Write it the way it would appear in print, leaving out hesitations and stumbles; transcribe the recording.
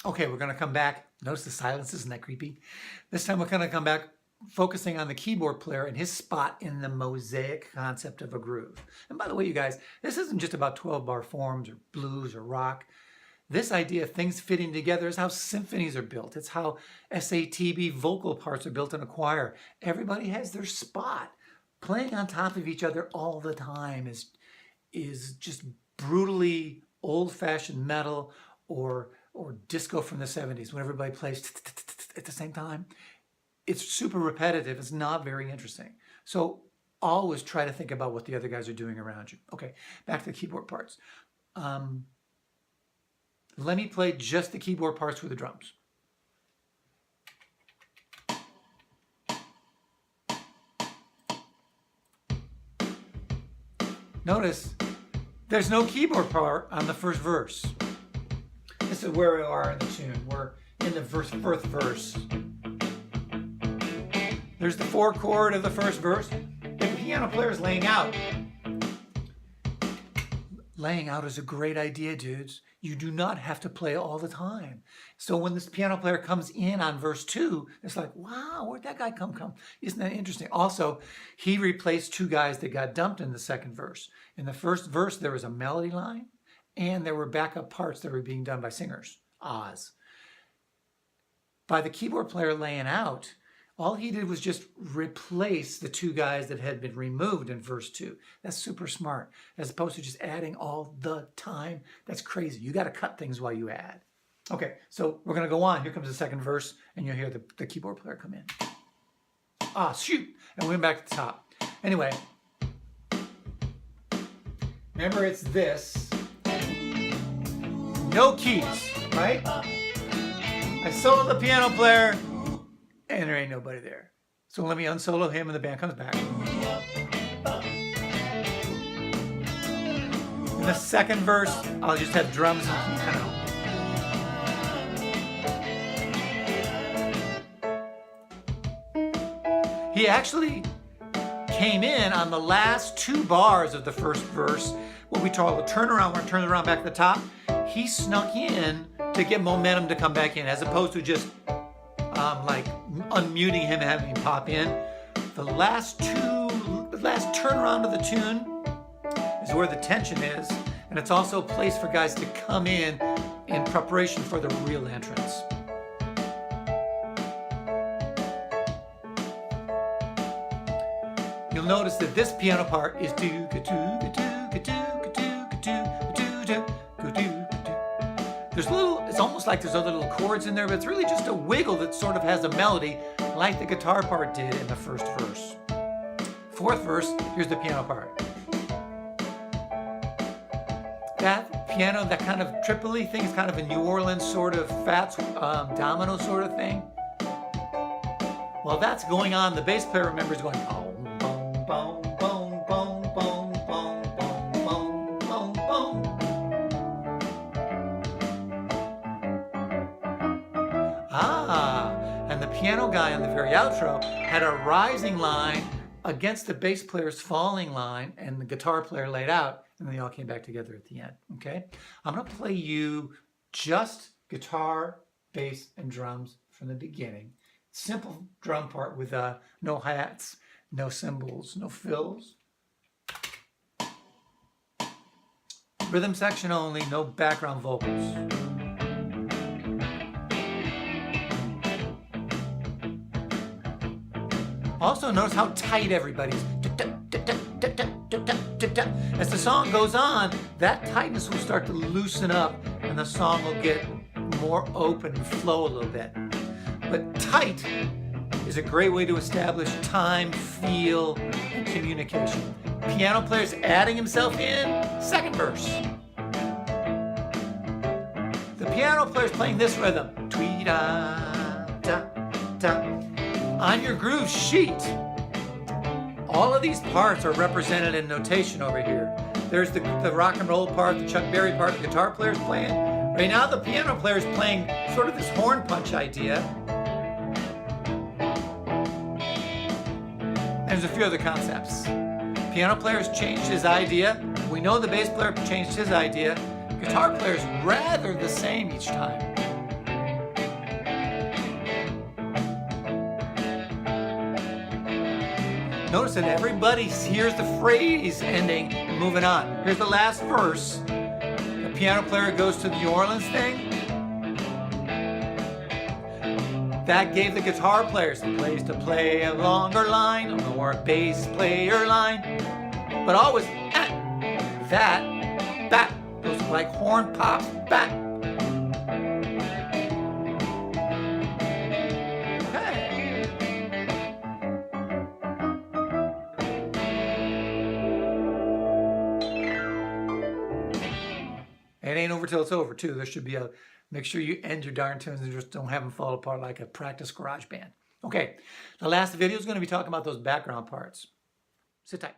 Okay, we're going to come back. Notice the silence, isn't that creepy? This time we're going to come back focusing on the keyboard player and his spot in the mosaic concept of a groove. And by the way, you guys, this isn't just about 12-bar forms or blues or rock. This idea of things fitting together is how symphonies are built. It's how SATB vocal parts are built in a choir. Everybody has their spot. Playing on top of each other all the time is just brutally old-fashioned metal or disco from the 70s when everybody plays at the same time. It's super repetitive. It's not very interesting. So always try to think about what the other guys are doing around you. Okay, back to the keyboard parts. Let me play just the keyboard parts with the drums. Notice there's no keyboard part on the first verse. This is where we are in the tune. We're in the first verse. There's the 4 chord of the first verse. The piano player is laying out. Laying out is a great idea, dudes. You do not have to play all the time. So when this piano player comes in on verse 2, it's like, wow, where'd that guy come from? Isn't that interesting? Also, he replaced 2 guys that got dumped in the second verse. In the first verse, there was a melody line, and there were backup parts that were being done by singers. Oz. By the keyboard player laying out, all he did was just replace the 2 guys that had been removed in verse 2. That's super smart, as opposed to just adding all the time. That's crazy. You got to cut things while you add. Okay, so we're going to go on. Here comes the second verse, and you'll hear the keyboard player come in. Ah, shoot! And we went back to the top. Anyway, remember it's this. No keys, right? I solo the piano player, and there ain't nobody there. So let me unsolo him and the band comes back. In the second verse, I'll just have drums and piano. He actually came in on the last 2 bars of the first verse, what we call a turnaround. We're turning around back to the top. He snuck in to get momentum to come back in, as opposed to just like unmuting him and having him pop in. The last turnaround of the tune is where the tension is, and it's also a place for guys to come in preparation for the real entrance. You'll notice that this piano part is do ga do ga do ga do ga do ga do ga do ga do. It's almost like there's other little chords in there, but it's really just a wiggle that sort of has a melody like the guitar part did in the first verse. Fourth verse, here's the piano part. That piano, that kind of Tripoli thing is kind of a New Orleans sort of Fats Domino sort of thing. While that's going on, the bass player, remember, is going boom, boom, boom, boom, boom, boom, boom, boom, boom, boom, boom. And the piano guy on the very outro had a rising line against the bass player's falling line, and the guitar player laid out, and then they all came back together at the end, okay? I'm gonna play you just guitar, bass, and drums from the beginning. Simple drum part with no hi-hats, no cymbals, no fills. Rhythm section only, no background vocals. Also notice how tight everybody's. As the song goes on, that tightness will start to loosen up and the song will get more open and flow a little bit. But tight is a great way to establish time, feel, and communication. Piano player's adding himself in, second verse. The piano player's playing this rhythm. Tweet-da-da-da. On your groove sheet, all of these parts are represented in notation over here. There's the rock and roll part, the Chuck Berry part, the guitar player's playing. Right now the piano player's playing sort of this horn punch idea. There's a few other concepts. Piano player's changed his idea. We know the bass player changed his idea. Guitar player's rather the same each time. Notice that everybody hears the phrase ending and moving on. Here's the last verse. The piano player goes to the New Orleans thing. That gave the guitar player some place to play a longer line or a bass player line. But always that, those like horn pops, back. Okay. It ain't over till it's over too. There should be a, make sure you end your darn tunes and just don't have them fall apart like a practice garage band. Okay, the last video is going to be talking about those background parts. Sit tight.